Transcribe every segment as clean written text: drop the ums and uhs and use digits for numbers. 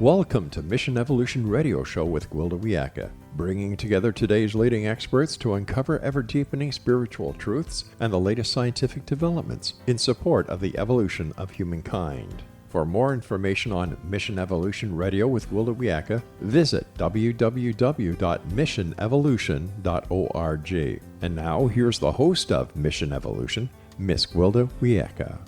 Welcome to Mission Evolution Radio Show with Gwilda Wiyaka, bringing together today's leading experts to uncover ever-deepening spiritual truths and the latest scientific developments in support of the evolution of humankind. For more information on Mission Evolution Radio with Gwilda Wiyaka, visit www.missionevolution.org. And now, here's the host of Mission Evolution, Miss Gwilda Wiyaka.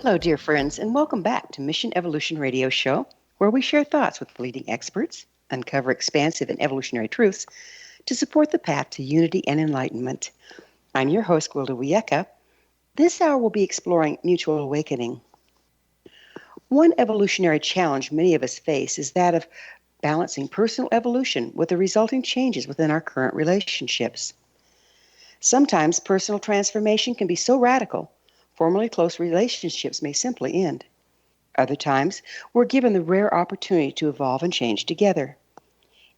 Hello, dear friends, and welcome back to Mission Evolution Radio Show, where we share thoughts with leading experts, uncover expansive and evolutionary truths to support the path to unity and enlightenment. I'm your host, Gwilda Wiyaka. This hour we'll be exploring mutual awakening. One evolutionary challenge many of us face is that of balancing personal evolution with the resulting changes within our current relationships. Sometimes personal transformation can be so radical, formerly close relationships may simply end. Other times, we're given the rare opportunity to evolve and change together.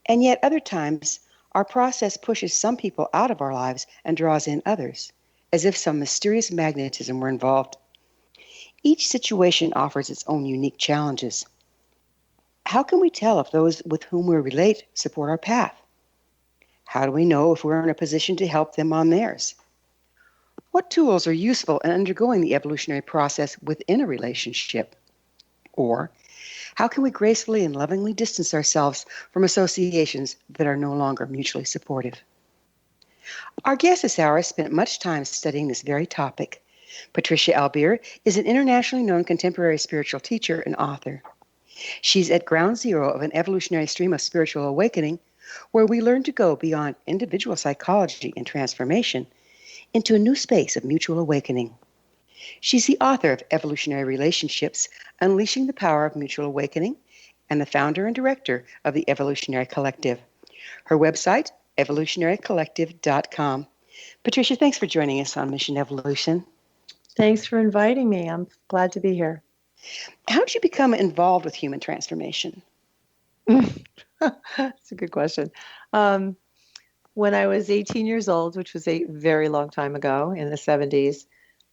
And yet other times, our process pushes some people out of our lives and draws in others, as if some mysterious magnetism were involved. Each situation offers its own unique challenges. How can we tell if those with whom we relate support our path? How do we know if we're in a position to help them on theirs? What tools are useful in undergoing the evolutionary process within a relationship? Or, how can we gracefully and lovingly distance ourselves from associations that are no longer mutually supportive? Our guest this hour has spent much time studying this very topic. Patricia Albere is an internationally known contemporary spiritual teacher and author. She's at ground zero of an evolutionary stream of spiritual awakening, where we learn to go beyond individual psychology and transformation into a new space of mutual awakening. She's the author of Evolutionary Relationships, Unleashing the Power of Mutual Awakening, and the founder and director of the Evolutionary Collective. Her website, evolutionarycollective.com. Patricia, thanks for joining us on Mission Evolution. Thanks for inviting me. I'm glad to be here. How did you become involved with human transformation? That's a good question. When I was 18 years old, which was a very long time ago in the 70s,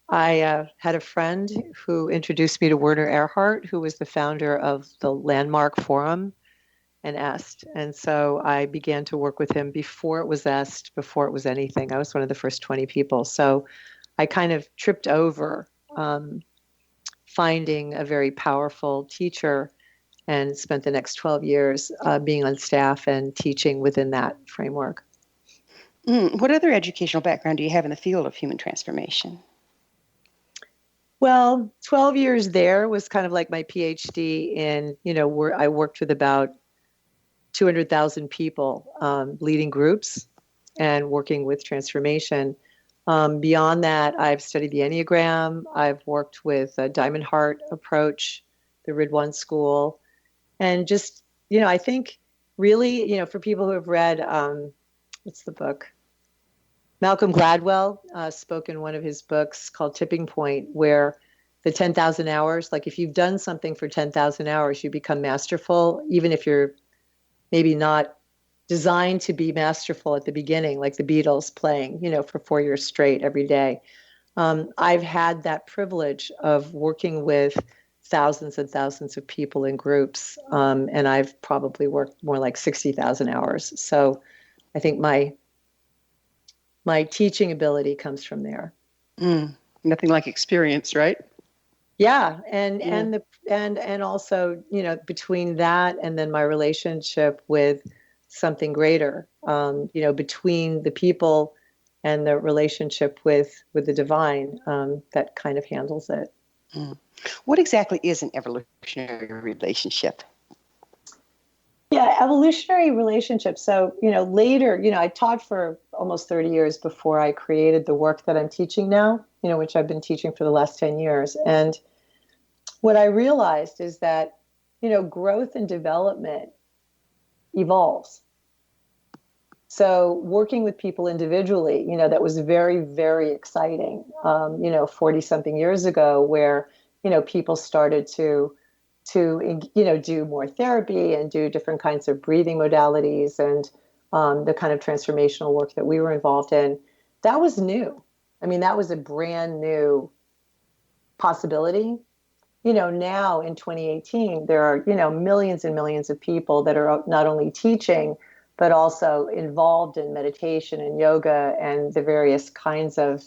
I had a friend who introduced me to Werner Erhard, who was the founder of the Landmark Forum and EST. And so I began to work with him before it was EST, before it was anything. I was one of the first 20 people. So I kind of tripped over finding a very powerful teacher and spent the next 12 years being on staff and teaching within that framework. What other educational background do you have in the field of human transformation? Well, 12 years there was kind of like my PhD in, where I worked with about 200,000 people, leading groups and working with transformation. Beyond that, I've studied the Enneagram. I've worked with a Diamond Heart approach, the Ridwan School. And just, I think really, for people who have read, what's the book? Malcolm Gladwell spoke in one of his books called Tipping Point, where the 10,000 hours, like if you've done something for 10,000 hours, you become masterful, even if you're maybe not designed to be masterful at the beginning, like the Beatles playing, for 4 years straight every day. I've had that privilege of working with thousands and thousands of people in groups, and I've probably worked more like 60,000 hours. So I think my teaching ability comes from there. Nothing like experience, right? Yeah, and also, between that and then my relationship with something greater, between the people and the relationship with the divine, that kind of handles it. What exactly is an evolutionary relationship? Yeah, evolutionary relationships. So, later, I taught for almost 30 years before I created the work that I'm teaching now, which I've been teaching for the last 10 years. And what I realized is that, growth and development evolves. So working with people individually, that was very, very exciting, 40 something years ago, where, people started to do more therapy and do different kinds of breathing modalities and the kind of transformational work that we were involved in. That was new. I mean, that was a brand new possibility. Now in 2018, there are, millions and millions of people that are not only teaching, but also involved in meditation and yoga and the various kinds of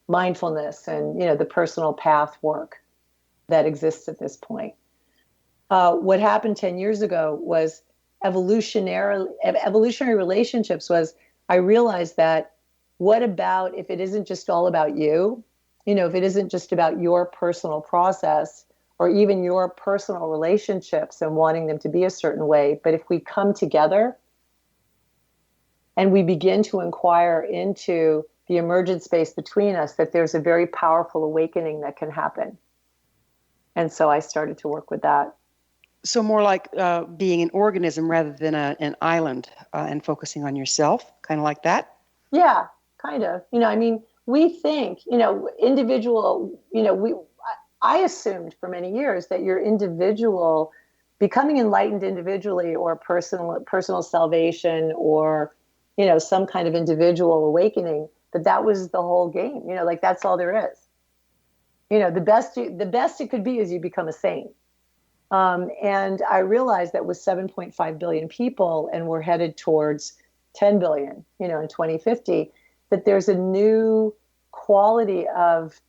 mindfulness and, the personal path work that exists at this point. What happened 10 years ago was evolutionary relationships was, I realized that what about if it isn't just all about you? If it isn't just about your personal process or even your personal relationships and wanting them to be a certain way, but if we come together and we begin to inquire into the emergent space between us, that there's a very powerful awakening that can happen. And so I started to work with that. So more like being an organism rather than an island and focusing on yourself, kind of like that? Yeah, kind of. We think, individual, I assumed for many years that your individual, becoming enlightened individually or personal salvation or, some kind of individual awakening, that was the whole game, like that's all there is. The best it could be is you become a saint. And I realized that with 7.5 billion people and we're headed towards 10 billion, in 2050, that there's a new quality of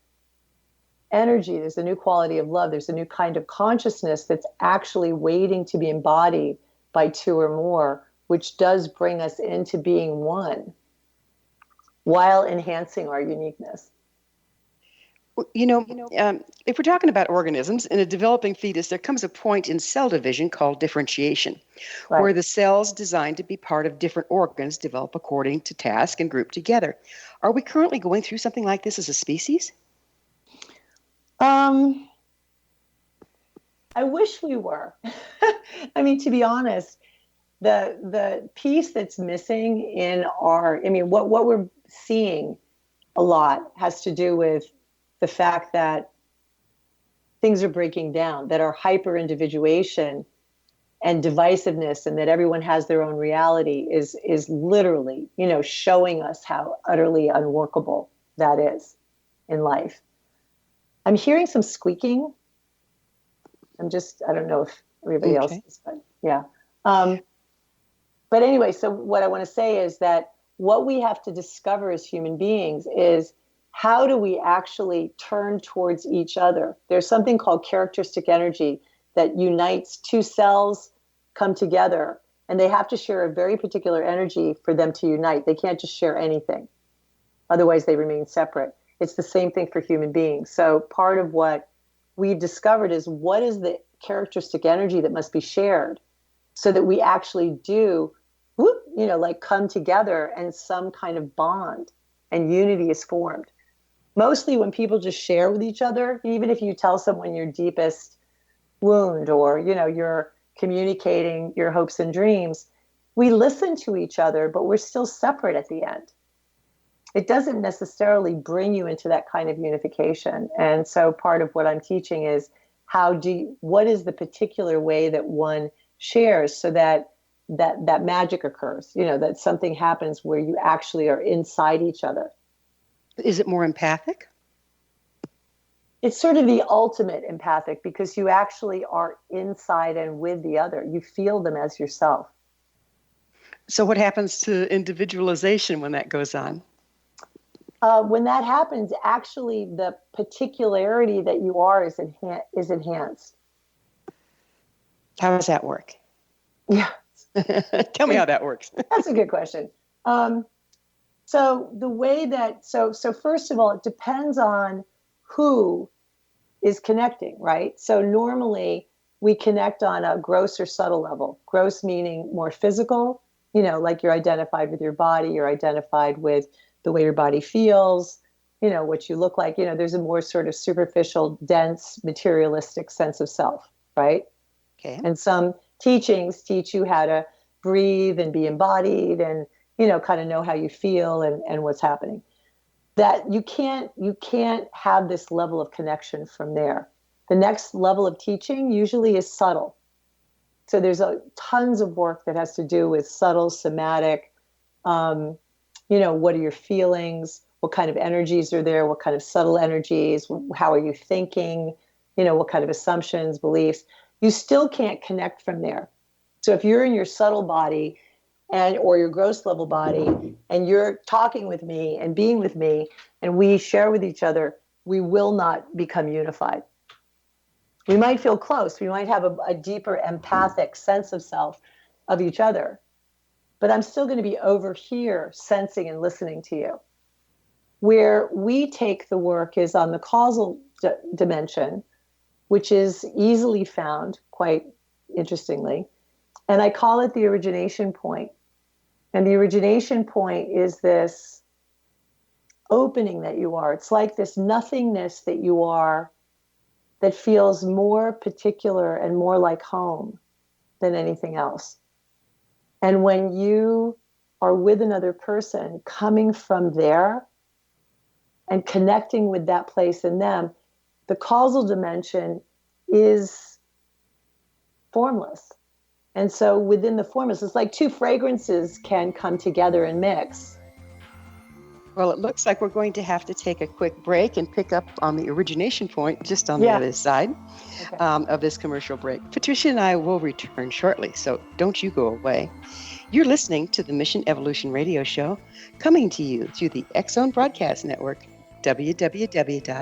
energy, there's a new quality of love, there's a new kind of consciousness that's actually waiting to be embodied by two or more, which does bring us into being one while enhancing our uniqueness. If we're talking about organisms, in a developing fetus, there comes a point in cell division called differentiation, right, where the cells designed to be part of different organs develop according to task and group together. Are we currently going through something like this as a species? I wish we were. To be honest, the piece that's missing in what we're seeing a lot has to do with the fact that things are breaking down, that our hyper-individuation and divisiveness and that everyone has their own reality is literally, showing us how utterly unworkable that is in life. I'm hearing some squeaking. I don't know if everybody else is, but yeah. But anyway, so what I want to say is that what we have to discover as human beings is how do we actually turn towards each other? There's something called characteristic energy that unites two cells, come together, and they have to share a very particular energy for them to unite. They can't just share anything. Otherwise, they remain separate. It's the same thing for human beings. So part of what we've discovered is what is the characteristic energy that must be shared so that we actually do, come together and some kind of bond and unity is formed. Mostly when people just share with each other, even if you tell someone your deepest wound or, you're communicating your hopes and dreams, we listen to each other, but we're still separate at the end. It doesn't necessarily bring you into that kind of unification. And so part of what I'm teaching is what is the particular way that one shares so that magic occurs, that something happens where you actually are inside each other. Is it more empathic? It's sort of the ultimate empathic because you actually are inside and with the other. You feel them as yourself. So what happens to individualization when that goes on? When that happens, actually the particularity that you are is enhanced. How does that work? Yeah. Tell me how that works. That's a good question. So the way that, so first of all, it depends on who is connecting, right? So normally we connect on a gross or subtle level. Gross meaning more physical, like you're identified with your body, you're identified with the way your body feels, what you look like. There's a more sort of superficial, dense, materialistic sense of self, right? Okay. And some teachings teach you how to breathe and be embodied and, kind of know how you feel and what's happening. That you can't have this level of connection from there. The next level of teaching usually is subtle. So there's tons of work that has to do with subtle, somatic, what are your feelings? what kind of energies are there, what kind of subtle energies, how are you thinking, what kind of assumptions, beliefs. You still can't connect from there. So if you're in your subtle body or your gross level body, and you're talking with me and being with me, and we share with each other, we will not become unified. We might feel close. We might have a deeper empathic sense of self of each other, but I'm still going to be over here sensing and listening to you. Where we take the work is on the causal dimension, which is easily found, quite interestingly. And I call it the origination point. And the origination point is this opening that you are. It's like this nothingness that you are that feels more particular and more like home than anything else. And when you are with another person coming from there and connecting with that place in them, the causal dimension is formless. And so within the formless, it's like two fragrances can come together and mix. Well, it looks like we're going to have to take a quick break and pick up on the origination point just on the other side of this commercial break. Patricia and I will return shortly, so don't you go away. You're listening to the Mission Evolution Radio Show, coming to you through the X-Zone Broadcast Network, www.xzbn.net.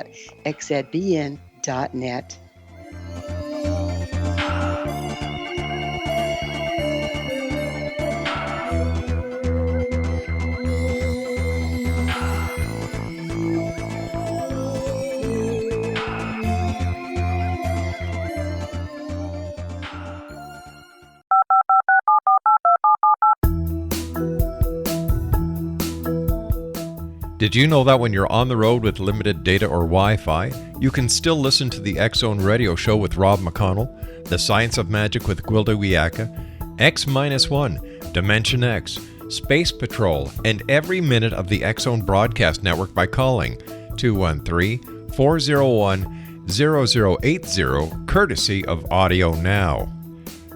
Did you know that when you're on the road with limited data or Wi-Fi, you can still listen to the X-Zone Radio Show with Rob McConnell, The Science of Magic with Gwilda Wiyaka, X-1, Dimension X, Space Patrol, and every minute of the X-Zone Broadcast Network by calling 213-401-0080, courtesy of Audio Now.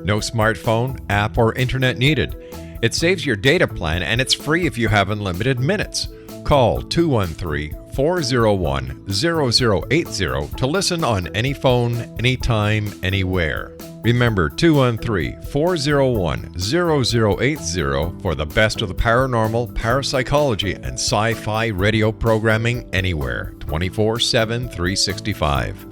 No smartphone, app, or internet needed. It saves your data plan and it's free if you have unlimited minutes. Call 213-401-0080 to listen on any phone, anytime, anywhere. Remember 213-401-0080 for the best of the paranormal, parapsychology, and sci-fi radio programming anywhere, 24/7, 365.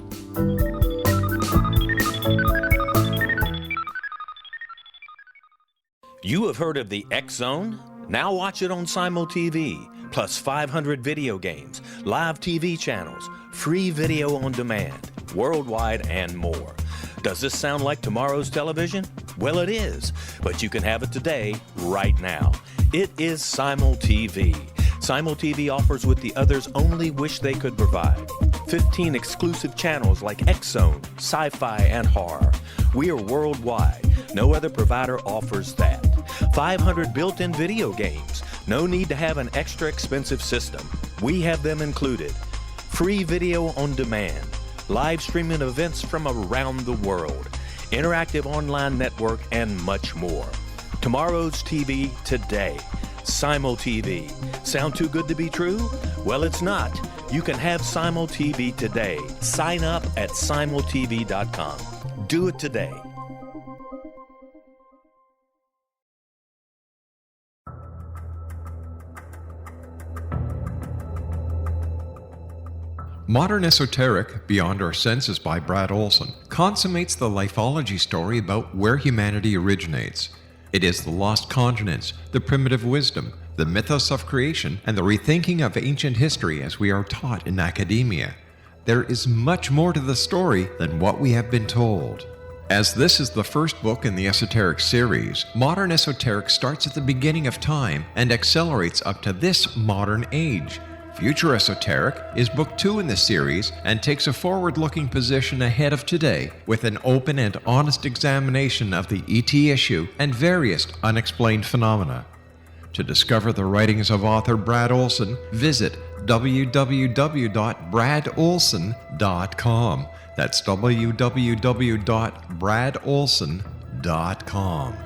You have heard of the X-Zone? Now watch it on Simul TV. Plus 500 video games, live TV channels, free video on demand, worldwide, and more. Does this sound like tomorrow's television? Well, it is, but you can have it today, right now. It is Simul TV. Simul TV offers what the others only wish they could provide. 15 exclusive channels like X-Zone, Sci-Fi, and Horror. We are worldwide. No other provider offers that. 500 built-in video games. No need to have an extra expensive system. We have them included. Free video on demand. Live streaming events from around the world. Interactive online network and much more. Tomorrow's TV today. Simul TV. Sound too good to be true? Well, it's not. You can have Simul TV today. Sign up at simultv.com. Do it today. Modern Esoteric, Beyond Our Senses by Brad Olson, consummates the lifology story about where humanity originates. It is the lost continents, the primitive wisdom, the mythos of creation, and the rethinking of ancient history as we are taught in academia. There is much more to the story than what we have been told. As this is the first book in the Esoteric series, Modern Esoteric starts at the beginning of time and accelerates up to this modern age. Future Esoteric is book 2 in the series and takes a forward-looking position ahead of today with an open and honest examination of the ET issue and various unexplained phenomena. To discover the writings of author Brad Olson, visit www.bradolson.com. That's www.bradolson.com.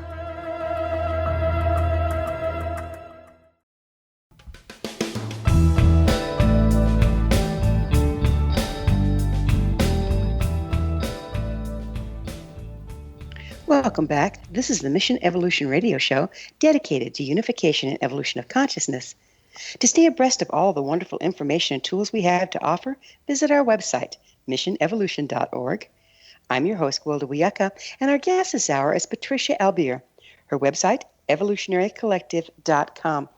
Welcome back. This is the Mission Evolution Radio Show dedicated to unification and evolution of consciousness. To stay abreast of all the wonderful information and tools we have to offer, visit our website, missionevolution.org. I'm your host, Gwilda Wiyaka, and our guest this hour is Patricia Albere. Her website, evolutionarycollective.com.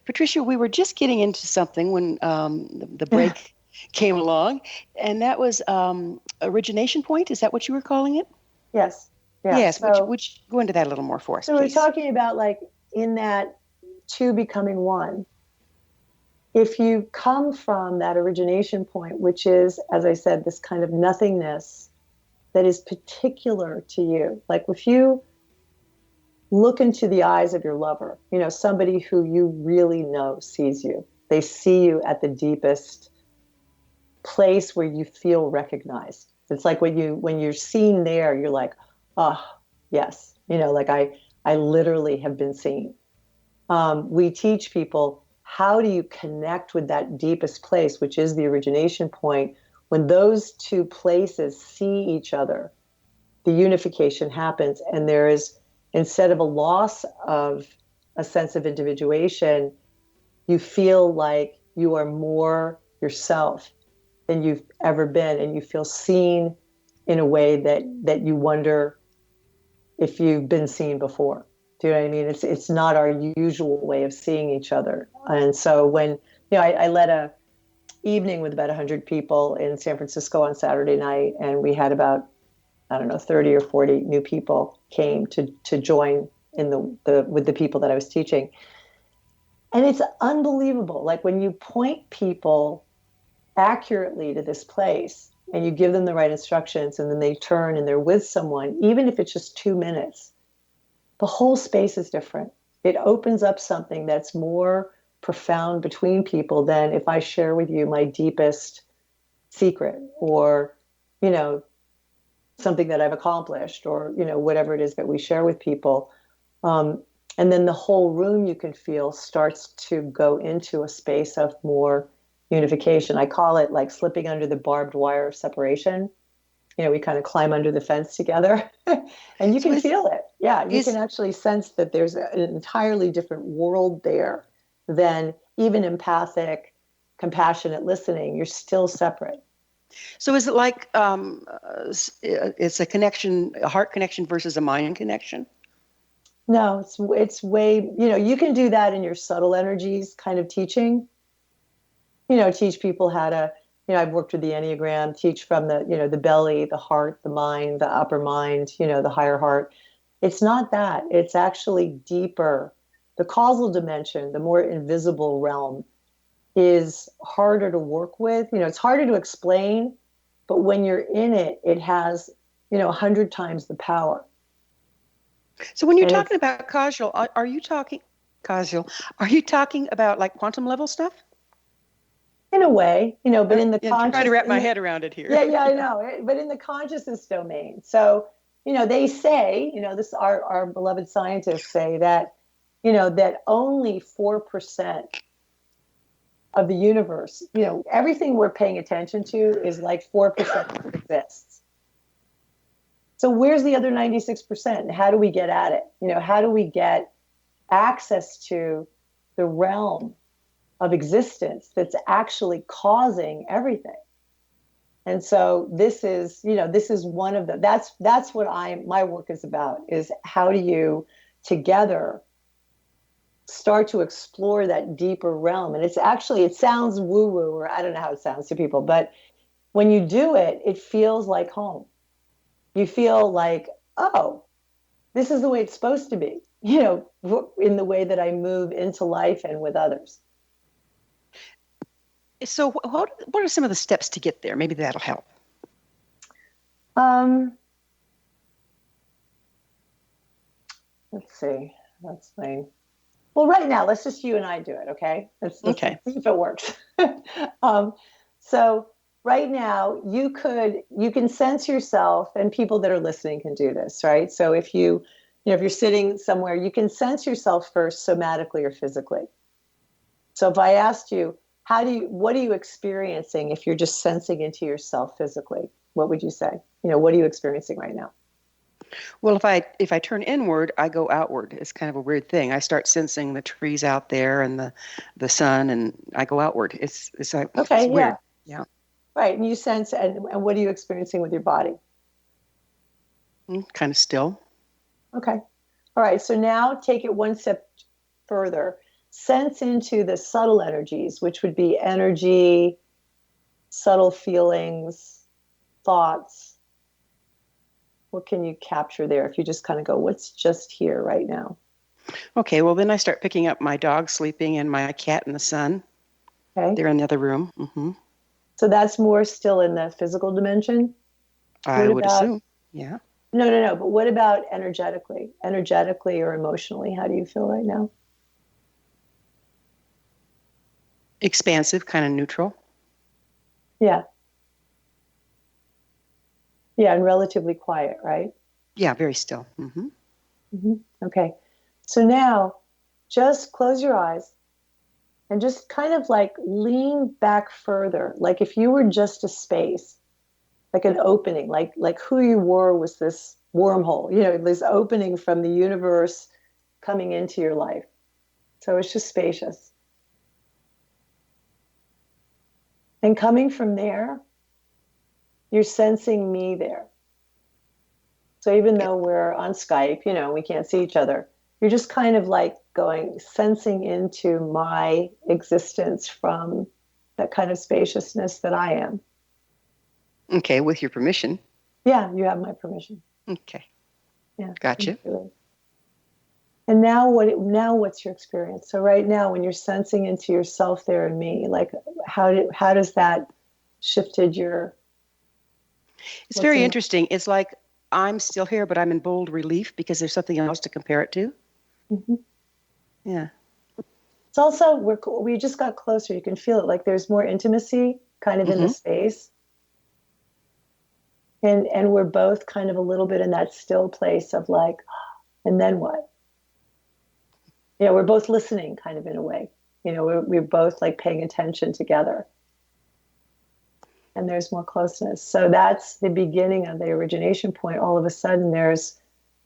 Patricia, we were just getting into something when the break came along, and that was origination point. Is that what you were calling it? Yes. Yeah. Yes. So, would you go into that a little more for us, so please? we're talking about like in that two becoming one. If you come from that origination point, which is, as I said, this kind of nothingness that is particular to you, like if you look into the eyes of your lover, somebody who you really know sees you, they see you at the deepest place where you feel recognized. It's like when you're seen there, you're like, oh, yes, like I literally have been seen. We teach people, how do you connect with that deepest place, which is the origination point? When those two places see each other, the unification happens, and there is, instead of a loss of a sense of individuation, you feel like you are more yourself than you've ever been, and you feel seen in a way that you wonder if you've been seen before. Do you know what I mean? It's not our usual way of seeing each other. And so when, I led a evening with about 100 people in San Francisco on Saturday night, and we had about, 30 or 40 new people came to join in with the people that I was teaching. And it's unbelievable. Like when you point people accurately to this place and you give them the right instructions, and then they turn and they're with someone, even if it's just 2 minutes, the whole space is different. It opens up something that's more profound between people than if I share with you my deepest secret, or, something that I've accomplished, or, whatever it is that we share with people. And then the whole room, you can feel, starts to go into a space of more unification. I call it like slipping under the barbed wire of separation. We kind of climb under the fence together and you can feel it. Yeah, you can actually sense that there's an entirely different world there than even empathic, compassionate listening. You're still separate. So is it like it's a connection, a heart connection versus a mind connection? No, it's way, you can do that in your subtle energies kind of teaching. Teach people how to, I've worked with the Enneagram, teach from the, the belly, the heart, the mind, the upper mind, the higher heart. It's not that. It's actually deeper. The causal dimension, the more invisible realm, is harder to work with. It's harder to explain, but when you're in it, it has, 100 times the power. So when you're talking about causal, are you talking about like quantum level stuff? In a way, but in the conscious, I'm trying to wrap my head around it here. Yeah, I know. But in the consciousness domain. So, they say, this our beloved scientists say that, that only 4% of the universe, everything we're paying attention to is like 4% that exists. So where's the other 96%? And how do we get at it? How do we get access to the realm of existence that's actually causing everything? And so this is one of the, that's what my work is about, is how do you together start to explore that deeper realm? And it sounds woo-woo, or I don't know how it sounds to people, but when you do it, it feels like home. You feel like, oh, this is the way it's supposed to be, in the way that I move into life and with others. So what are some of the steps to get there? Maybe that'll help. Let's see. That's fine. Well, right now, let's just you and I do it, okay? Let's see if it works. So right now, you can sense yourself, and people that are listening can do this, right? So if if you're sitting somewhere, you can sense yourself first, somatically or physically. So if I asked you, what are you experiencing if you're just sensing into yourself physically? What would you say? What are you experiencing right now? Well, if I turn inward, I go outward. It's kind of a weird thing. I start sensing the trees out there and the sun, and I go outward. It's Okay, weird. yeah, Yeah. right. And you sense, and what are you experiencing with your body? Kind of still. Okay. All right. So now take it one step further. Sense into the subtle energies, which would be energy, subtle feelings, thoughts. What can you capture there if you just kind of go, what's just here right now? Okay, well, then I start picking up my dog sleeping and my cat in the sun. Okay. They're in the other room. So that's more still in the physical dimension. I What would about, assume. Yeah. no, but what about energetically? Energetically or emotionally, how do you feel right now? Expansive, kind of neutral. Yeah. Yeah, and relatively quiet, right? Yeah, very still. Okay. So now just close your eyes and just kind of like lean back further. Like if you were just a space, like an opening, like who you were was this wormhole, this opening from the universe coming into your life. So it's just spacious. And coming from there, you're sensing me there. So even though we're on Skype, we can't see each other, you're just kind of like sensing into my existence from that kind of spaciousness that I am. Okay, with your permission. Yeah, you have my permission. Okay. Yeah. Gotcha. And now what's your experience? So right now when you're sensing into yourself there and me, like how does that shifted your It's very interesting. It's like I'm still here, but I'm in bold relief because there's something else to compare it to. Mm-hmm. Yeah. It's also we just got closer. You can feel it. Like there's more intimacy kind of in the space. And we're both kind of a little bit in that still place of like, and then what? We're both listening kind of in a way. We're both like paying attention together. And there's more closeness. So that's the beginning of the origination point. All of a sudden there's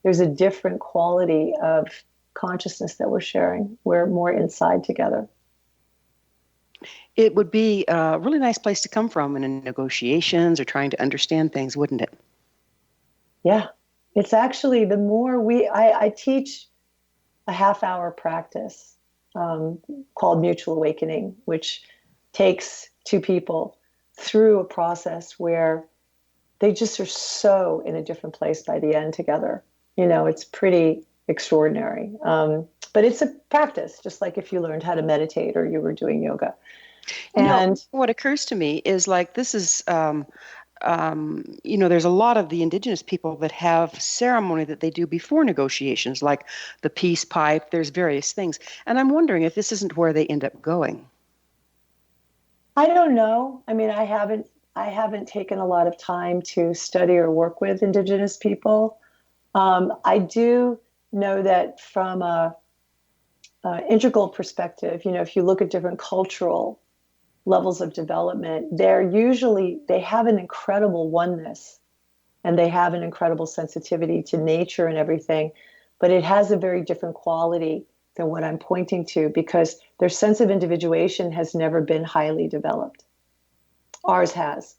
a different quality of consciousness that we're sharing. We're more inside together. It would be a really nice place to come from in negotiations or trying to understand things, wouldn't it? Yeah. It's actually the more I teach a half-hour practice called Mutual Awakening, which takes two people through a process where they just are so in a different place by the end together. It's pretty extraordinary. But it's a practice, just like if you learned how to meditate or you were doing yoga. And what occurs to me is like this is, there's a lot of the indigenous people that have ceremony that they do before negotiations, like the peace pipe. There's various things. And I'm wondering if this isn't where they end up going. I don't know. I mean, I haven't taken a lot of time to study or work with indigenous people. I do know that from a integral perspective, if you look at different cultural levels of development, they have an incredible oneness and they have an incredible sensitivity to nature and everything, but it has a very different quality than what I'm pointing to because their sense of individuation has never been highly developed. Ours has.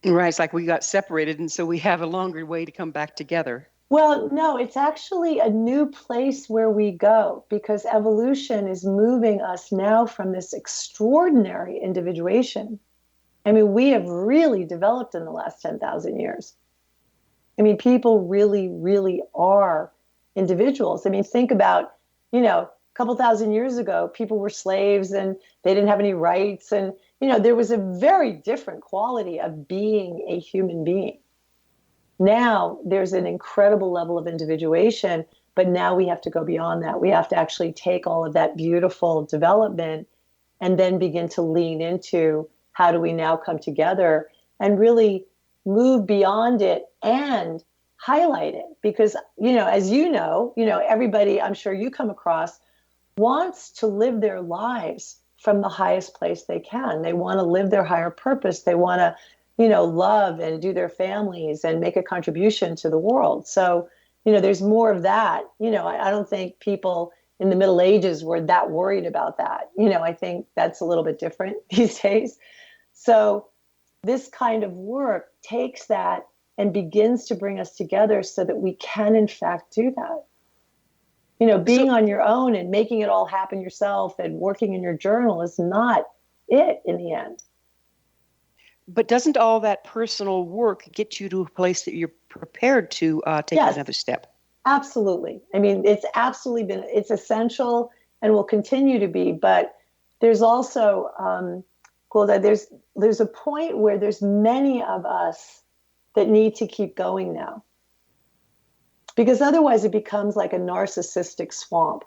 Right. It's like we got separated, and so we have a longer way to come back together. Well, no, it's actually a new place where we go because evolution is moving us now from this extraordinary individuation. I mean, we have really developed in the last 10,000 years. I mean, people really, really are individuals. I mean, think about, a couple thousand years ago, people were slaves and they didn't have any rights. And, there was a very different quality of being a human being. Now there's an incredible level of individuation, but now we have to go beyond that. We have to actually take all of that beautiful development and then begin to lean into how do we now come together and really move beyond it and highlight it. Because, as everybody I'm sure you come across wants to live their lives from the highest place they can. They want to live their higher purpose. They want to, love and do their families and make a contribution to the world. So, there's more of that. I don't think people in the Middle Ages were that worried about that. I think that's a little bit different these days. So this kind of work takes that and begins to bring us together so that we can, in fact, do that. Being on your own and making it all happen yourself and working in your journal is not it in the end. But doesn't all that personal work get you to a place that you're prepared to take another step? Absolutely. I mean, it's essential and will continue to be. But there's also, Golda, there's a point where there's many of us that need to keep going now. Because otherwise it becomes like a narcissistic swamp.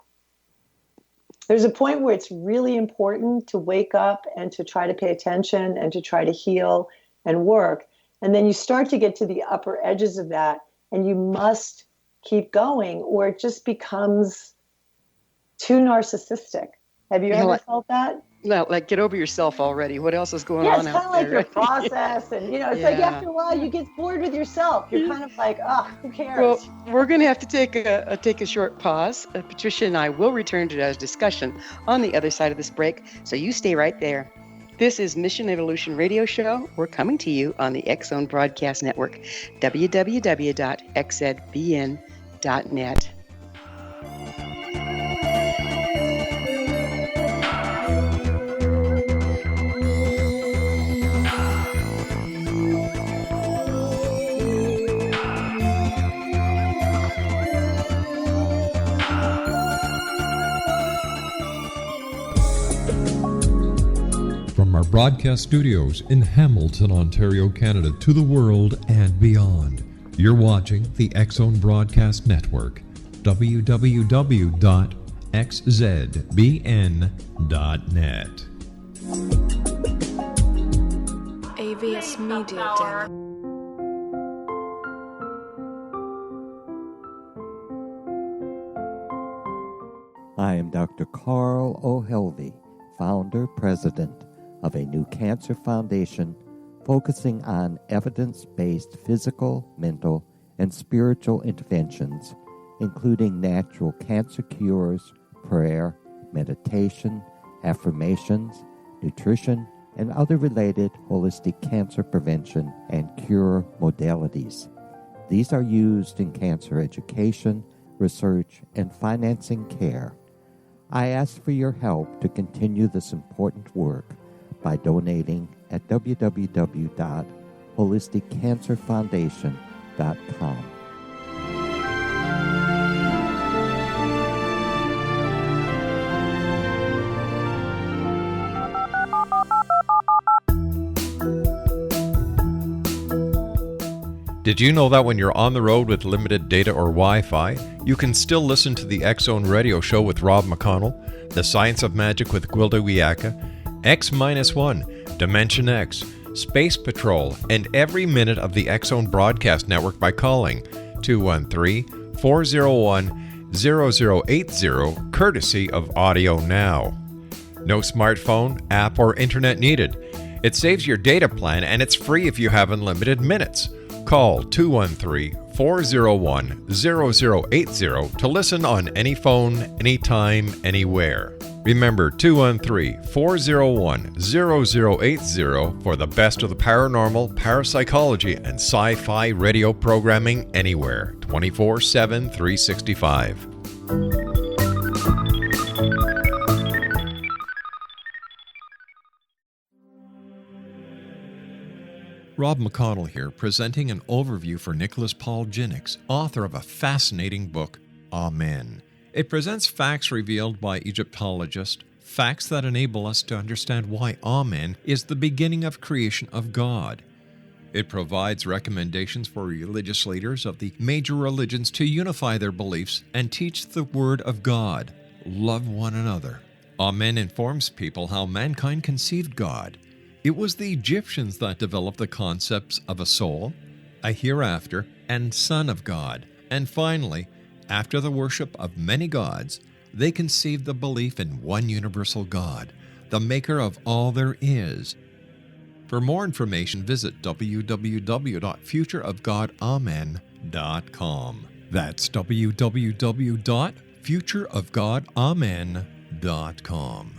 There's a point where it's really important to wake up and to try to pay attention and to try to heal and work. And then you start to get to the upper edges of that, and you must keep going, or it just becomes too narcissistic. Have you ever felt that? No, like get over yourself already. What else is going on on out there? It's kind of like your process. And, it's like after a while you get bored with yourself. You're kind of like, who cares? Well, we're going to have to take a short pause. Patricia and I will return to our discussion on the other side of this break. So you stay right there. This is Mission Evolution Radio Show. We're coming to you on the X-Zone Broadcast Network, www.xzbn.net. From our broadcast studios in Hamilton, Ontario, Canada, to the world and beyond, you're watching the X-Zone Broadcast Network, www.xzbn.net. AVS Media Den. I am Dr. Carl O'Helvey, founder, president of a new cancer foundation focusing on evidence-based physical, mental, and spiritual interventions, including natural cancer cures, prayer, meditation, affirmations, nutrition, and other related holistic cancer prevention and cure modalities. These are used in cancer education, research, and financing care. I ask for your help to continue this important work by donating at www.holisticcancerfoundation.com. Did you know that when you're on the road with limited data or Wi-Fi, you can still listen to the X-Zone Radio Show with Rob McConnell, The Science of Magic with Gwilda Wiyaka, X-1, Dimension X, Space Patrol, and every minute of the X-Zone Broadcast Network by calling 213-401-0080, courtesy of Audio Now. No smartphone, app, or internet needed. It saves your data plan, and it's free if you have unlimited minutes. Call 213-401-0080 to listen on any phone, anytime, anywhere. Remember 213-401-0080 for the best of the paranormal, parapsychology, and sci-fi radio programming anywhere, 24/7, 365. Rob McConnell here, presenting an overview for Nicholas Paul Jennings, author of a fascinating book, Amen. It presents facts revealed by Egyptologists, facts that enable us to understand why Amen is the beginning of creation of God. It provides recommendations for religious leaders of the major religions to unify their beliefs and teach the Word of God. Love one another. Amen informs people how mankind conceived God. It was the Egyptians that developed the concepts of a soul, a hereafter, and Son of God. And finally, after the worship of many gods, they conceived the belief in one universal God, the maker of all there is. For more information, visit www.futureofgodamen.com. That's www.futureofgodamen.com.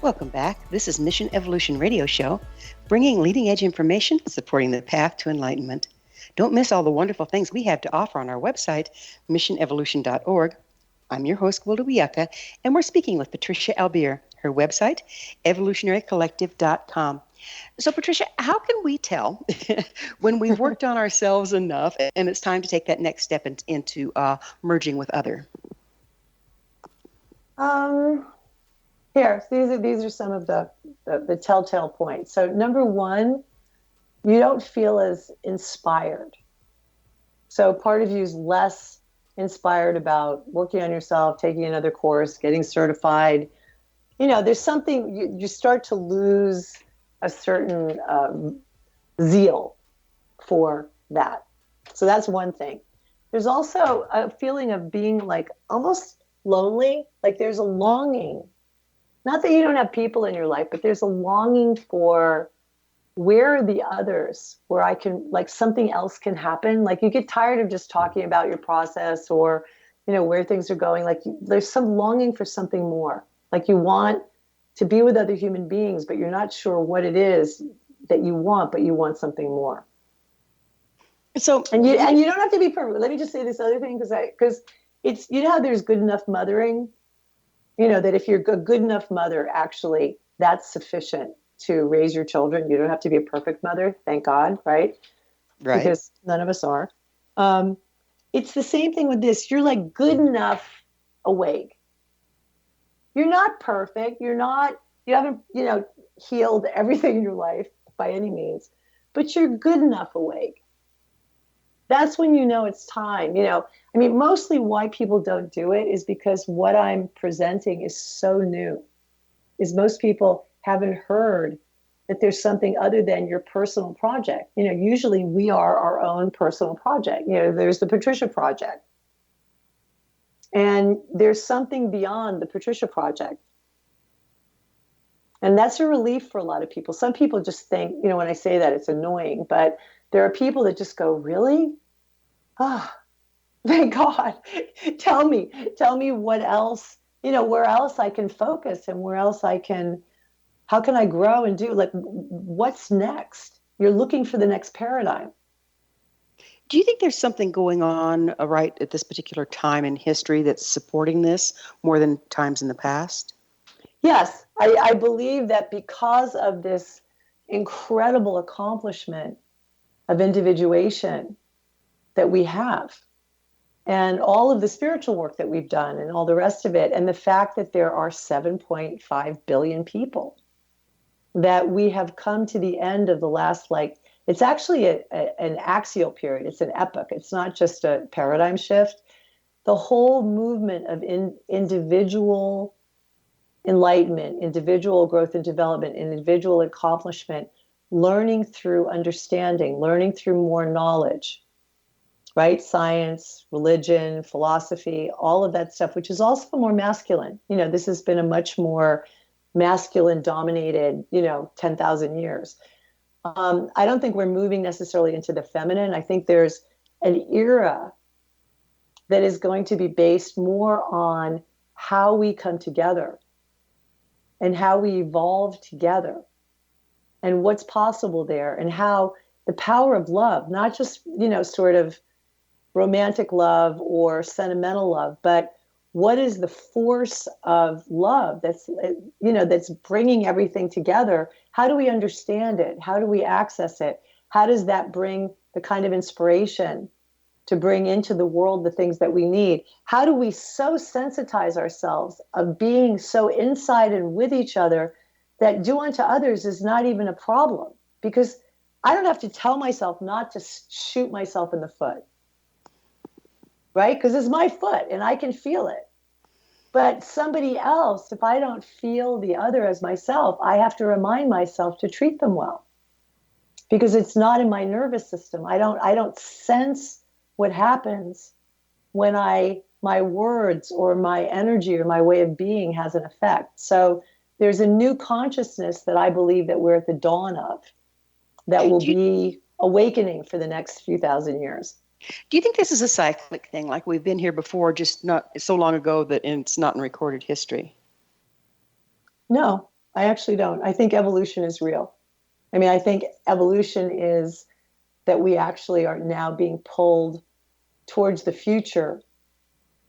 Welcome back. This is Mission Evolution Radio Show, bringing leading-edge information, supporting the path to enlightenment. Don't miss all the wonderful things we have to offer on our website, missionevolution.org. I'm your host, Gwilda Wiyaka, and we're speaking with Patricia Albere. Her website, evolutionarycollective.com. So, Patricia, how can we tell when we've worked on ourselves enough and it's time to take that next step into merging with other? Here, so these are some of the telltale points. So number one, you don't feel as inspired. So part of you is less inspired about working on yourself, taking another course, getting certified. You know, there's something, you start to lose a certain zeal for that. So that's one thing. There's also a feeling of being like almost lonely, like there's a longing. Not that you don't have people in your life, but there's a longing for where are the others, where I can, like something else can happen. Like you get tired of just talking about your process or, you know, where things are going. Like there's some longing for something more. Like you want to be with other human beings, but you're not sure what it is that you want, but you want something more. So, and you don't have to be perfect. Let me just say this other thing, because it's, you know how there's good enough mothering. You know, that if you're a good enough mother, actually, that's sufficient to raise your children. You don't have to be a perfect mother, thank God, right? Right. Because none of us are. It's the same thing with this. You're like good enough awake. You're not perfect. You haven't, you know, healed everything in your life by any means, but you're good enough awake. That's when you know it's time. You know, I mean, mostly why people don't do it is because what I'm presenting is so new. Is most people haven't heard that there's something other than your personal project. You know, usually we are our own personal project. You know, there's the Patricia Project. And there's something beyond the Patricia Project. And that's a relief for a lot of people. Some people just think, you know, when I say that, it's annoying, but there are people that just go, really? Ah, thank God. Tell me what else, you know, where else I can focus and where else how can I grow and do, like, what's next? You're looking for the next paradigm. Do you think there's something going on right at this particular time in history that's supporting this more than times in the past? Yes, I believe that because of this incredible accomplishment of individuation that we have, and all of the spiritual work that we've done and all the rest of it, and the fact that there are 7.5 billion people, that we have come to the end of the last, like, it's actually an axial period. It's an epoch. It's not just a paradigm shift. The whole movement of individual enlightenment, individual growth and development, individual accomplishment, learning through understanding, learning through more knowledge, right? Science, religion, philosophy, all of that stuff, which is also more masculine. You know, this has been a much more masculine dominated, 10,000 years. I don't think we're moving necessarily into the feminine. I think there's an era that is going to be based more on how we come together and how we evolve together and what's possible there, and how the power of love, not just, sort of romantic love or sentimental love, but what is the force of love that's bringing everything together? How do we understand it? How do we access it? How does that bring the kind of inspiration to bring into the world the things that we need? How do we so sensitize ourselves of being so inside and with each other that do unto others is not even a problem? Because I don't have to tell myself not to shoot myself in the foot, right? Because it's my foot and I can feel it. But somebody else, if I don't feel the other as myself, I have to remind myself to treat them well, because it's not in my nervous system. I don't sense what happens when my words or my energy or my way of being has an effect. So there's a new consciousness that I believe that we're at the dawn of, that will be awakening for the next few thousand years. Do you think this is a cyclic thing, like we've been here before, just not so long ago that it's not in recorded history? No, I actually don't. I think evolution is real. I mean, I think evolution is that we actually are now being pulled towards the future,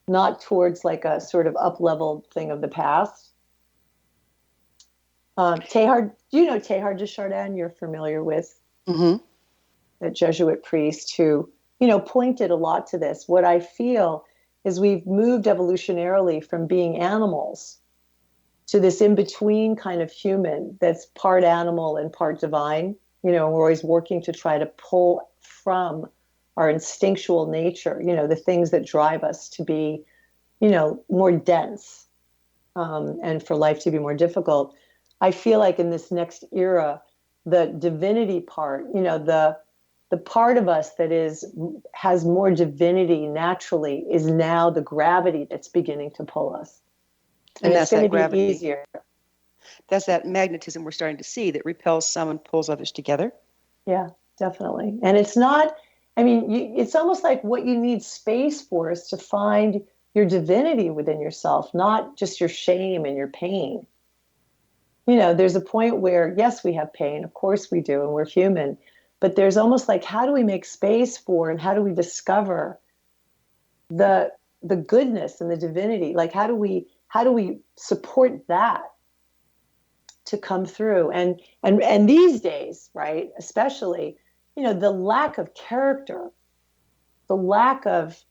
not towards like a sort of up-leveled thing of the past. Teilhard, do you know Teilhard de Chardin? You're familiar with the Jesuit priest who, pointed a lot to this. What I feel is we've moved evolutionarily from being animals to this in-between kind of human that's part animal and part divine. We're always working to try to pull from our instinctual nature, the things that drive us to be, more dense, and for life to be more difficult. I feel like in this next era, the divinity part, the part of us that has more divinity naturally is now the gravity that's beginning to pull us. And that's it's going that to be easier. That's that magnetism we're starting to see that repels some and pulls others together. Yeah, definitely. And it's not, it's almost like what you need space for is to find your divinity within yourself, not just your shame and your pain. There's a point where, yes, we have pain. Of course we do, and we're human. But there's almost like, how do we make space for and how do we discover the goodness and the divinity? Like, how do we support that to come through? And these days, right, especially, the lack of character, the lack of,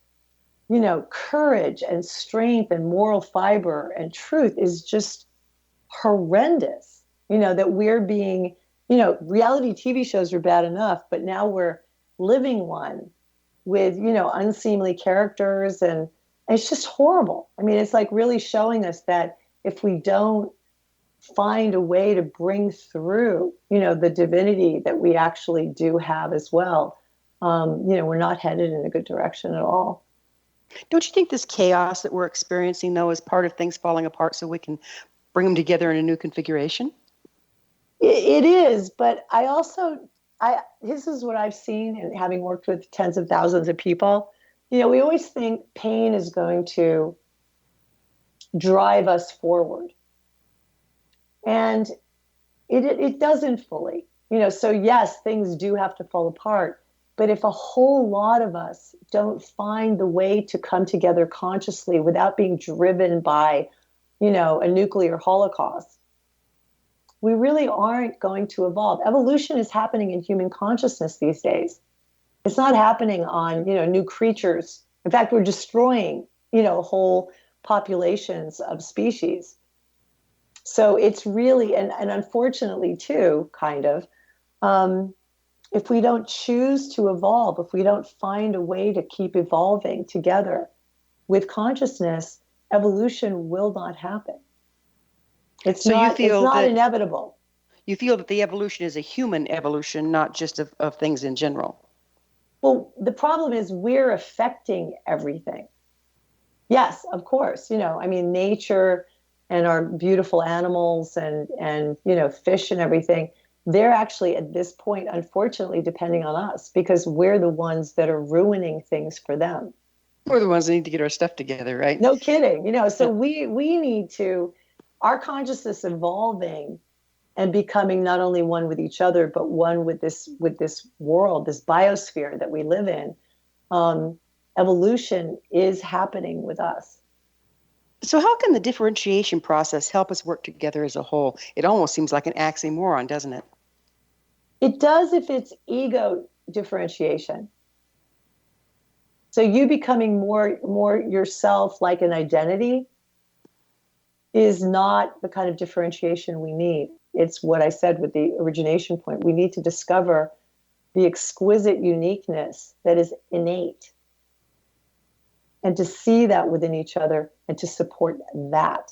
courage and strength and moral fiber and truth is just horrendous. That we're being, reality TV shows are bad enough, but now we're living one with, unseemly characters, and it's just horrible. It's like really showing us that if we don't find a way to bring through, the divinity that we actually do have as well, we're not headed in a good direction at all. Don't you think this chaos that we're experiencing, though, is part of things falling apart so we can bring them together in a new configuration? It is, but this is what I've seen, and having worked with tens of thousands of people, we always think pain is going to drive us forward. And it doesn't fully, so yes, things do have to fall apart. But if a whole lot of us don't find the way to come together consciously without being driven by, a nuclear holocaust, we really aren't going to evolve. Evolution is happening in human consciousness these days. It's not happening on, new creatures. In fact, we're destroying, whole populations of species. So it's really, and unfortunately too, kind of, if we don't choose to evolve, if we don't find a way to keep evolving together with consciousness, evolution will not happen. It's not inevitable. You feel that the evolution is a human evolution, not just of things in general. Well, the problem is we're affecting everything. Yes, of course. Nature and our beautiful animals and fish and everything, they're actually at this point, unfortunately, depending on us because we're the ones that are ruining things for them. We're the ones that need to get our stuff together, right? No kidding. So we need to, our consciousness evolving and becoming not only one with each other, but one with this world, this biosphere that we live in. Evolution is happening with us. So how can the differentiation process help us work together as a whole? It almost seems like an oxymoron, doesn't it? It does if it's ego differentiation. So you becoming more yourself like an identity is not the kind of differentiation we need. It's what I said with the origination point. We need to discover the exquisite uniqueness that is innate and to see that within each other and to support that.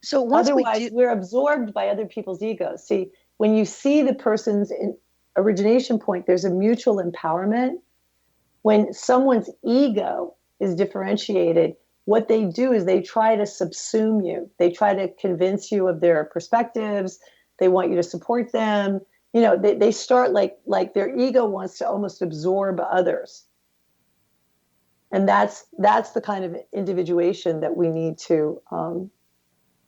So once otherwise, we're absorbed by other people's egos. See, when you see the person's origination point, there's a mutual empowerment. when someone's ego is differentiated, what they do is they try to subsume you. They try to convince you of their perspectives. They want you to support them. They start like their ego wants to almost absorb others. And that's the kind of individuation that we need to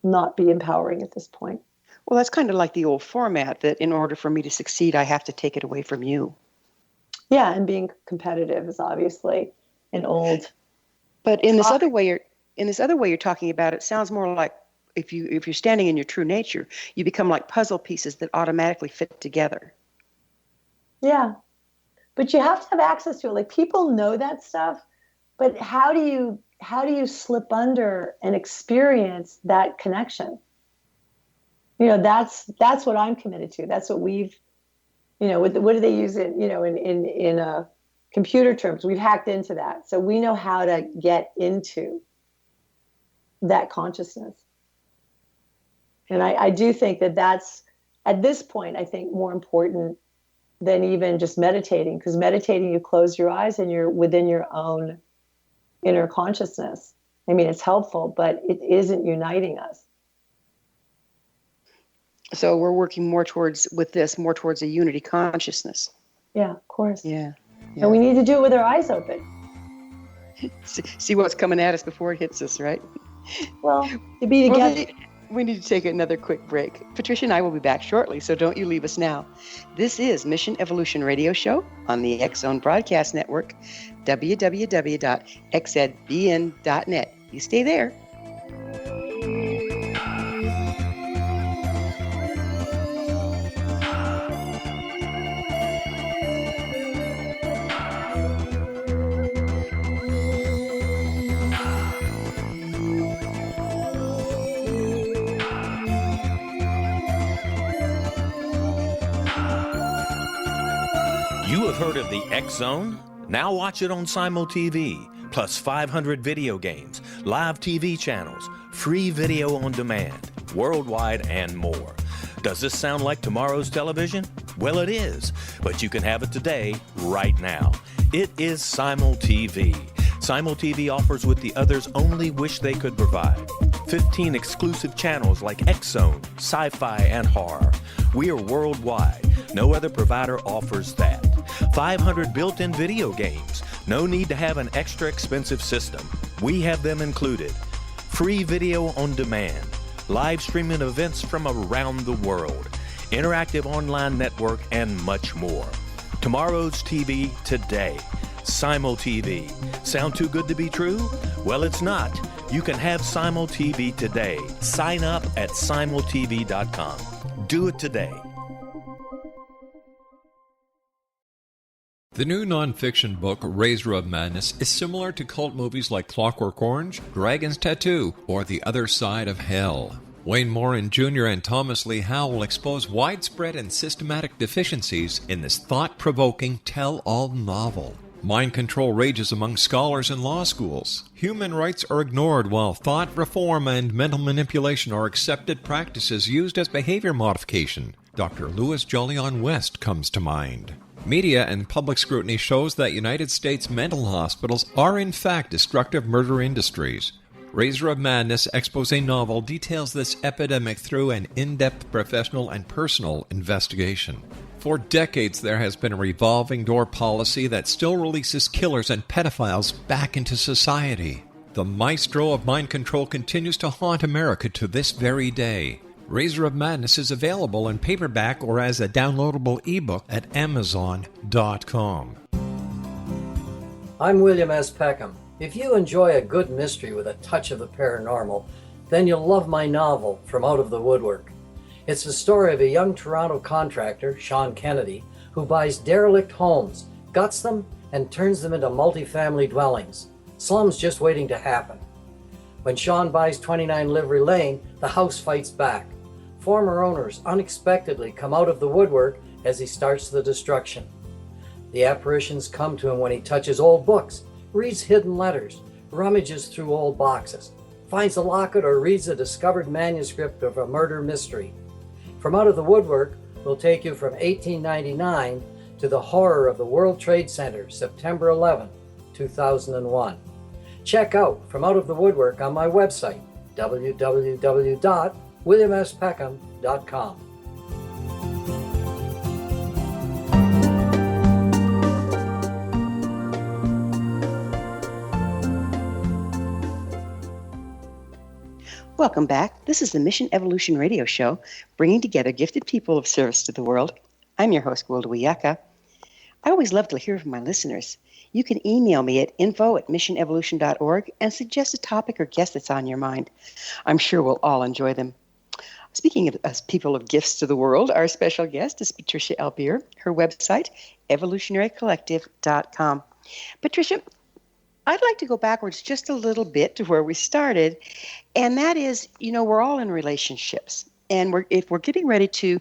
not be empowering at this point. Well, that's kind of like the old format that in order for me to succeed, I have to take it away from you. Yeah, and being competitive is obviously an old. But in this other way you're talking about, it sounds more like if you're standing in your true nature, you become like puzzle pieces that automatically fit together. Yeah, but you have to have access to it. Like, people know that stuff, but how do you slip under and experience that connection? That's what I'm committed to. That's what we've, what do they use it, in computer terms? We've hacked into that. So we know how to get into that consciousness. And I do think that's, at this point, I think more important than even just meditating, because meditating, you close your eyes and you're within your own inner consciousness. I mean, it's helpful, but it isn't uniting us. So we're working more towards a unity consciousness. Yeah, of course. Yeah. And we need to do it with our eyes open. See what's coming at us before it hits us, right? Well, to be together. We need to take another quick break. Patricia and I will be back shortly, so don't you leave us now. This is Mission Evolution Radio Show on the X-Zone Broadcast Network, www.xzbn.net. You stay there. You have heard of the X-Zone? Now watch it on Simul TV, plus 500 video games, live TV channels, free video on demand, worldwide, and more. Does this sound like tomorrow's television? Well, it is, but you can have it today, right now. It is Simul TV. Simul TV offers what the others only wish they could provide. 15 exclusive channels like X-Zone, Sci-Fi, and Horror. We are worldwide. No other provider offers that. 500 built-in video games. No need to have an extra expensive system. We have them included. Free video on demand. Live streaming events from around the world. Interactive online network, and much more. Tomorrow's TV today. Simul TV. Sound too good to be true? Well, it's not. You can have Simul TV today. Sign up at simultv.com. Do it today. The new nonfiction book, Razor of Madness, is similar to cult movies like Clockwork Orange, Dragon's Tattoo, or The Other Side of Hell. Wayne Morin Jr. and Thomas Lee Howell expose widespread and systematic deficiencies in this thought-provoking tell-all novel. Mind control rages among scholars in law schools. Human rights are ignored while thought reform and mental manipulation are accepted practices used as behavior modification. Dr. Louis Jolyon West comes to mind. Media and public scrutiny shows that United States mental hospitals are in fact destructive murder industries. Razor of Madness expose novel details this epidemic through an in-depth professional and personal investigation. For decades, there has been a revolving door policy that still releases killers and pedophiles back into society. The maestro of mind control continues to haunt America to this very day. Razor of Madness is available in paperback or as a downloadable ebook at Amazon.com. I'm William S. Peckham. If you enjoy a good mystery with a touch of the paranormal, then you'll love my novel, From Out of the Woodwork. It's the story of a young Toronto contractor, Sean Kennedy, who buys derelict homes, guts them, and turns them into multifamily dwellings. Slums just waiting to happen. When Sean buys 29 Livery Lane, the house fights back. Former owners unexpectedly come out of the woodwork as he starts the destruction. The apparitions come to him when he touches old books, reads hidden letters, rummages through old boxes, finds a locket, or reads a discovered manuscript of a murder mystery. From Out of the Woodwork will take you from 1899 to the horror of the World Trade Center, September 11, 2001. Check out From Out of the Woodwork on my website, www.williamspeckham.com. Welcome back. This is the Mission Evolution Radio Show, bringing together gifted people of service to the world. I'm your host, Gwilda Wiyaka. I always love to hear from my listeners. You can email me at info@missionevolution.org and suggest a topic or guest that's on your mind. I'm sure we'll all enjoy them. Speaking of us people of gifts to the world, our special guest is Patricia Albere. Her website, evolutionarycollective.com. Patricia, I'd like to go backwards just a little bit to where we started, and that is, we're all in relationships. And if we're getting ready to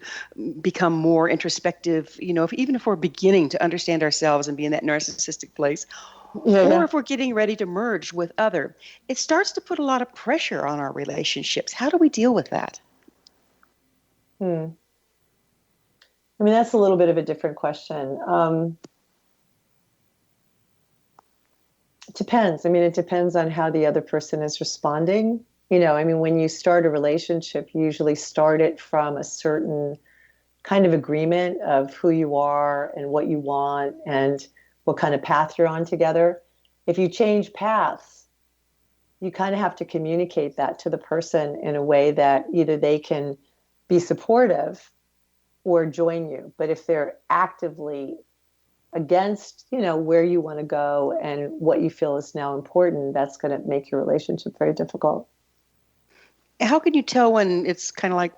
become more introspective, even if we're beginning to understand ourselves and be in that narcissistic place, or if we're getting ready to merge with other, it starts to put a lot of pressure on our relationships. How do we deal with that? I mean, that's a little bit of a different question. It depends. I mean, it depends on how the other person is responding. When you start a relationship, you usually start it from a certain kind of agreement of who you are and what you want and what kind of path you're on together. If you change paths, you kind of have to communicate that to the person in a way that either they can be supportive or join you. But if they're actively against, where you want to go and what you feel is now important, that's going to make your relationship very difficult. How can you tell when it's kind of like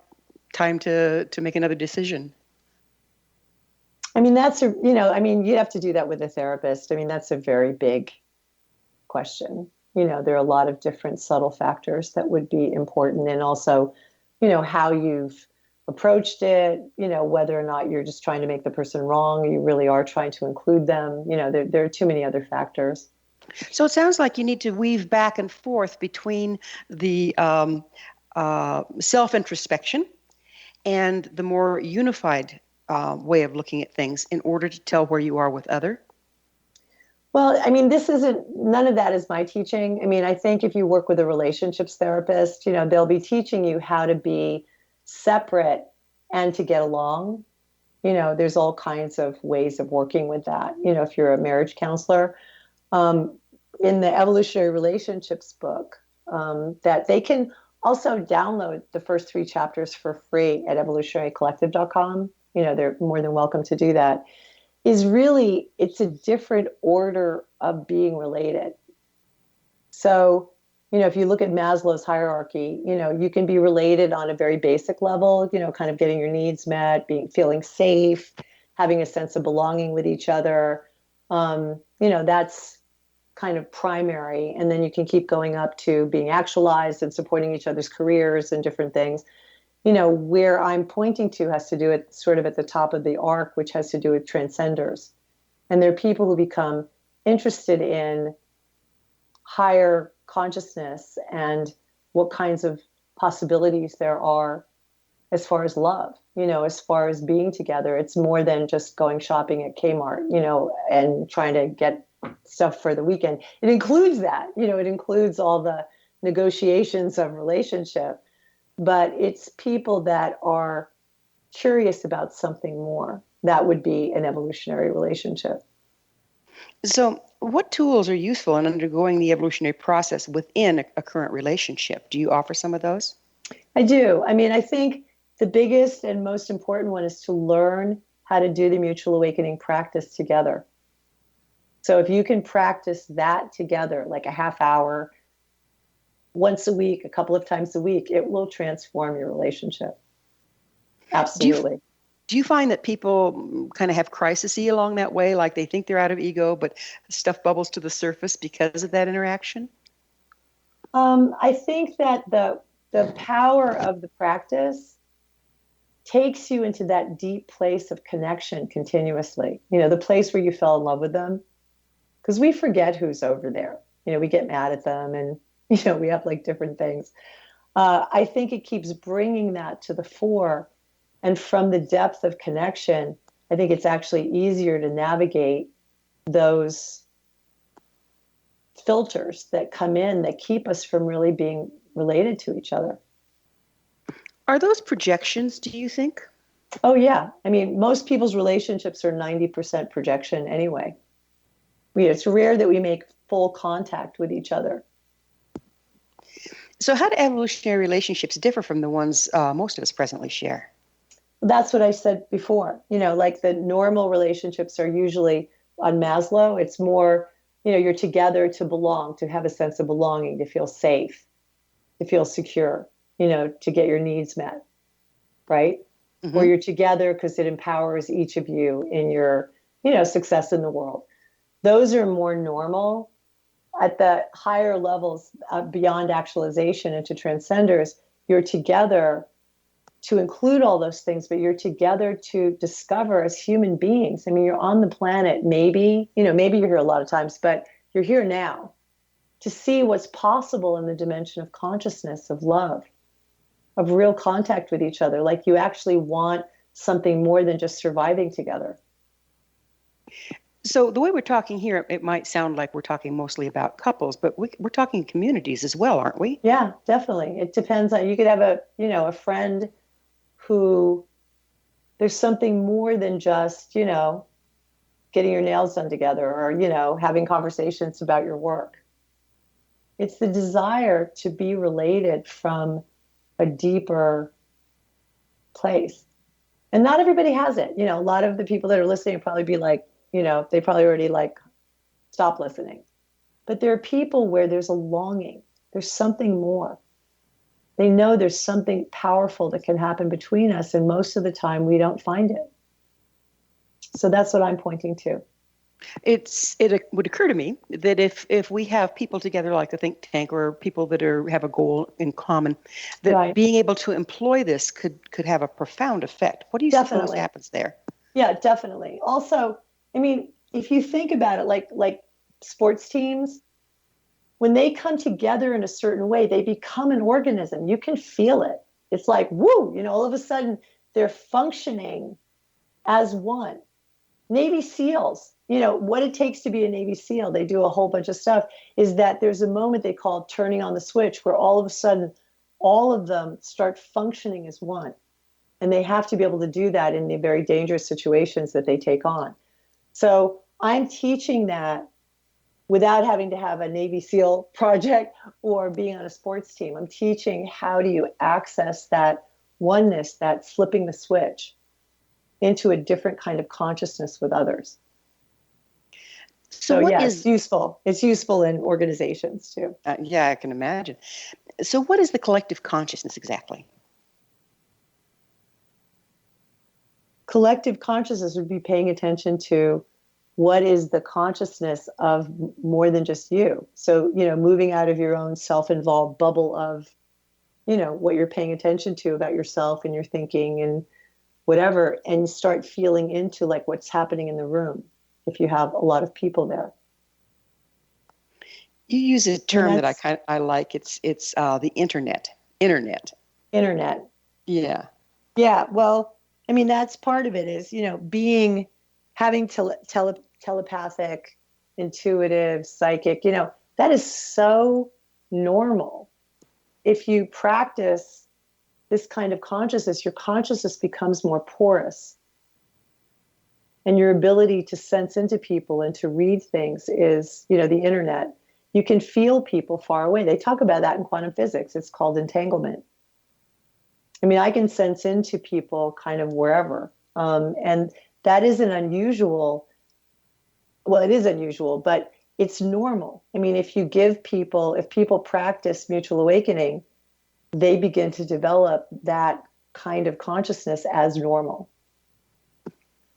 time to make another decision? I mean, you'd have to do that with a therapist. I mean, that's a very big question. There are a lot of different subtle factors that would be important. And also, how you've approached it, whether or not you're just trying to make the person wrong, or you really are trying to include them. There are too many other factors. So it sounds like you need to weave back and forth between the self-introspection and the more unified way of looking at things in order to tell where you are with other. Well, I mean, none of that is my teaching. I mean, I think if you work with a relationships therapist, they'll be teaching you how to be separate and to get along. There's all kinds of ways of working with that. If you're a marriage counselor, in the Evolutionary Relationships book, that they can also download the first 3 chapters for free at evolutionarycollective.com. They're more than welcome to do that. It's a different order of being related. So, if you look at Maslow's hierarchy, you can be related on a very basic level, kind of getting your needs met, feeling safe, having a sense of belonging with each other. That's kind of primary. And then you can keep going up to being actualized and supporting each other's careers and different things. Where I'm pointing to has to do with sort of at the top of the arc, which has to do with transcenders. And they're people who become interested in higher consciousness and what kinds of possibilities there are as far as love, as far as being together. It's more than just going shopping at Kmart, and trying to get stuff for the weekend. It includes that, it includes all the negotiations of relationship, but it's people that are curious about something more. That would be an evolutionary relationship. So what tools are useful in undergoing the evolutionary process within a current relationship? Do you offer some of those? I do. I mean, I think the biggest and most important one is to learn how to do the mutual awakening practice together. So if you can practice that together, like a half hour, once a week, a couple of times a week, it will transform your relationship. Absolutely. Do you find that people kind of have crises-y along that way, like they think they're out of ego, but stuff bubbles to the surface because of that interaction? I think that the power of the practice takes you into that deep place of connection continuously. The place where you fell in love with them. Because we forget who's over there. We get mad at them and, we have like different things. I think it keeps bringing that to the fore. And from the depth of connection, I think it's actually easier to navigate those filters that come in that keep us from really being related to each other. Are those projections, do you think? Oh, yeah. I mean, most people's relationships are 90% projection anyway. It's rare that we make full contact with each other. So how do evolutionary relationships differ from the ones most of us presently share? That's what I said before. Like the normal relationships are usually on Maslow. It's more, you're together to belong, to have a sense of belonging, to feel safe, to feel secure, to get your needs met, right? Mm-hmm. Or you're together because it empowers each of you in your, success in the world. Those are more normal. At the higher levels, beyond actualization into transcenders, you're together to include all those things, but you're together to discover as human beings. I mean, you're on the planet, maybe you're here a lot of times, but you're here now to see what's possible in the dimension of consciousness, of love, of real contact with each other. Like you actually want something more than just surviving together. So the way we're talking here, it might sound like we're talking mostly about couples, but we're talking communities as well, aren't we? Yeah, definitely. It depends on, you could have a friend who there's something more than just, getting your nails done together or, having conversations about your work. It's the desire to be related from a deeper place. And not everybody has it. A lot of the people that are listening will probably be like, they probably already stop listening. But there are people where there's a longing. There's something more. They know there's something powerful that can happen between us. And most of the time we don't find it. So that's what I'm pointing to. It would occur to me that if we have people together like the think tank or people that have a goal in common, that right. Being able to employ this could have a profound effect. What do you suppose happens there? Yeah, definitely. Also, I mean, if you think about it, like sports teams, when they come together in a certain way, they become an organism. You can feel it. It's like, woo, all of a sudden they're functioning as one. Navy SEALs, what it takes to be a Navy SEAL, they do a whole bunch of stuff, is that there's a moment they call turning on the switch where all of a sudden all of them start functioning as one. And they have to be able to do that in the very dangerous situations that they take on. So I'm teaching that without having to have a Navy SEAL project or being on a sports team. I'm teaching how do you access that oneness, that flipping the switch into a different kind of consciousness with others. So yeah, it's useful. It's useful in organizations too. Yeah, I can imagine. So what is the collective consciousness exactly? Collective consciousness would be paying attention to what is the consciousness of more than just you. So, moving out of your own self-involved bubble of, what you're paying attention to about yourself and your thinking and whatever, and start feeling into what's happening in the room if you have a lot of people there. You use a term that I like. It's the internet. Internet. Yeah. Yeah. Well, I mean, that's part of it is, having telepathic, intuitive, psychic, that is so normal. If you practice this kind of consciousness, your consciousness becomes more porous. And your ability to sense into people and to read things is, the internet. You can feel people far away. They talk about that in quantum physics. It's called entanglement. I mean, I can sense into people kind of wherever. And that isn't unusual. Well, it is unusual, but it's normal. I mean, if people practice mutual awakening, they begin to develop that kind of consciousness as normal.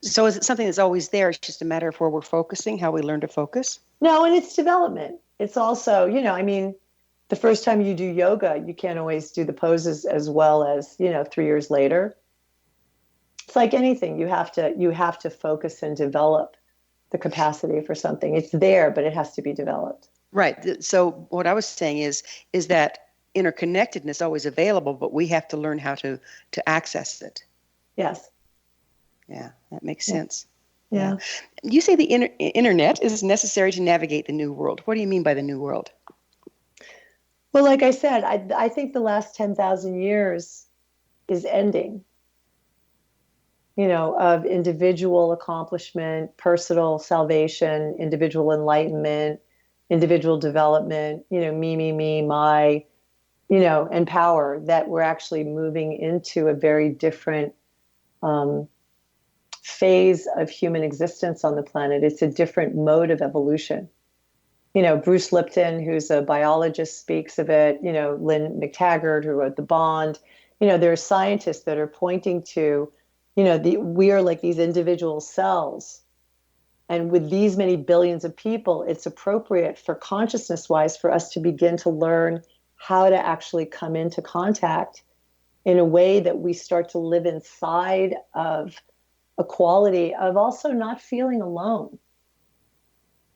So is it something that's always there? It's just a matter of where we're focusing, how we learn to focus? No, and it's development. It's also, the first time you do yoga, you can't always do the poses as well as, 3 years later. It's like anything. You have to focus and develop the capacity for something. It's there, but it has to be developed. Right. So what I was saying is that interconnectedness is always available, but we have to learn how to access it. Yes. Yeah, that makes sense. Yeah. You say the internet is necessary to navigate the new world. What do you mean by the new world? Well, like I said, I think the last 10,000 years is ending, of individual accomplishment, personal salvation, individual enlightenment, individual development, me, my, and power, that we're actually moving into a very different phase of human existence on the planet. It's a different mode of evolution. Bruce Lipton, who's a biologist, speaks of it. Lynn McTaggart, who wrote The Bond. There are scientists that are pointing to, we are like these individual cells. And with these many billions of people, it's appropriate for consciousness-wise for us to begin to learn how to actually come into contact in a way that we start to live inside of a quality of also not feeling alone.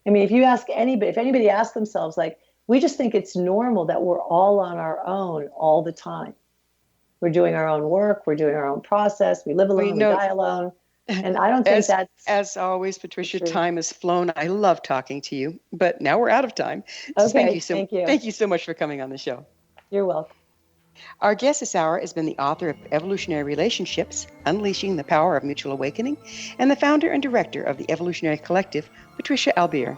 I mean, if anybody asks themselves, like, we just think it's normal that we're all on our own all the time. We're doing our own work. We're doing our own process. We live alone. We die alone. And I don't think that's... As always, Patricia, time has flown. I love talking to you, but now we're out of time. Okay, Thank you. Thank you so much for coming on the show. You're welcome. Our guest this hour has been the author of Evolutionary Relationships, Unleashing the Power of Mutual Awakening, and the founder and director of the Evolutionary Collective, Patricia Albere.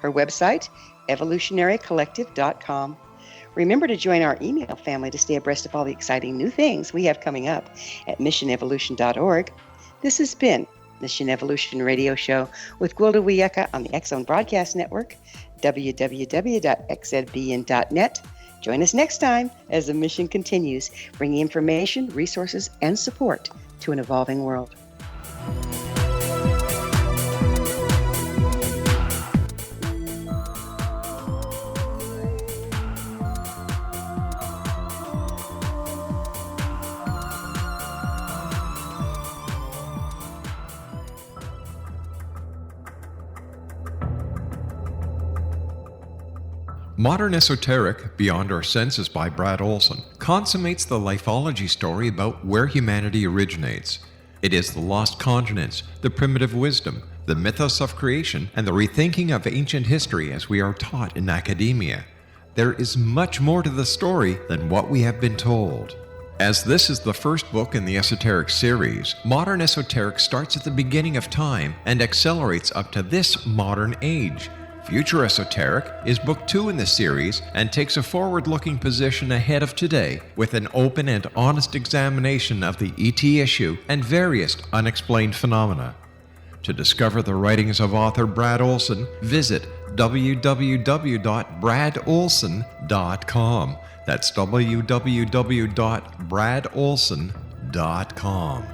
Her website, evolutionarycollective.com. Remember to join our email family to stay abreast of all the exciting new things we have coming up at missionevolution.org. This has been Mission Evolution Radio Show with Gwilda Wiyaka on the X-Zone Broadcast Network, www.xzbn.net. Join us next time as the mission continues, bringing information, resources, and support to an evolving world. Modern Esoteric, Beyond Our Senses by Brad Olson, consummates the lifeology story about where humanity originates. It is the lost continents, the primitive wisdom, the mythos of creation, and the rethinking of ancient history as we are taught in academia. There is much more to the story than what we have been told. As this is the first book in the Esoteric series, Modern Esoteric starts at the beginning of time and accelerates up to this modern age. Future Esoteric is book 2 in the series and takes a forward-looking position ahead of today with an open and honest examination of the ET issue and various unexplained phenomena. To discover the writings of author Brad Olson, visit www.bradolson.com. That's www.bradolson.com.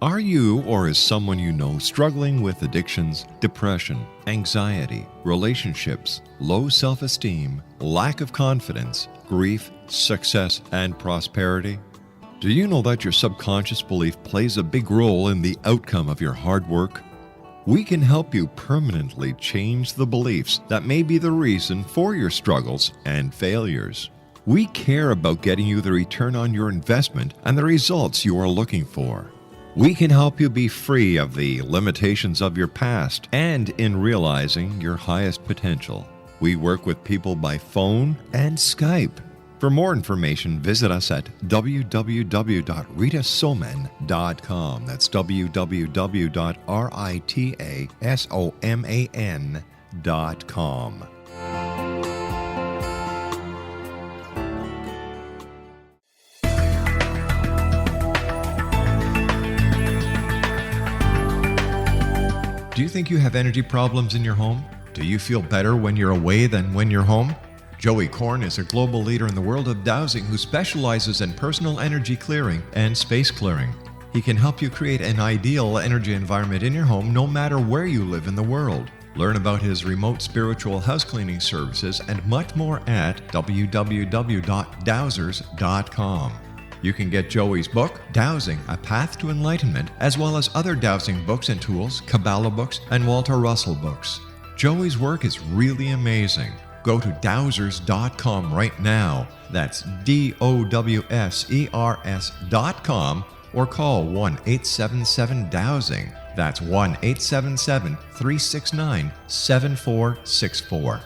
Are you or is someone you know struggling with addictions, depression, anxiety, relationships, low self-esteem, lack of confidence, grief, success, and prosperity? Do you know that your subconscious belief plays a big role in the outcome of your hard work? We can help you permanently change the beliefs that may be the reason for your struggles and failures. We care about getting you the return on your investment and the results you are looking for. We can help you be free of the limitations of your past and in realizing your highest potential. We work with people by phone and Skype. For more information, visit us at www.ritasoman.com. That's www.ritasoman.com. Do you think you have energy problems in your home? Do you feel better when you're away than when you're home? Joey Korn is a global leader in the world of dowsing who specializes in personal energy clearing and space clearing. He can help you create an ideal energy environment in your home no matter where you live in the world. Learn about his remote spiritual house cleaning services and much more at www.dowsers.com. You can get Joey's book, Dowsing, A Path to Enlightenment, as well as other dowsing books and tools, Kabbalah books, and Walter Russell books. Joey's work is really amazing. Go to dowsers.com right now. That's DOWSERS.com or call 1-877-DOWSING. That's 1-877-369-7464.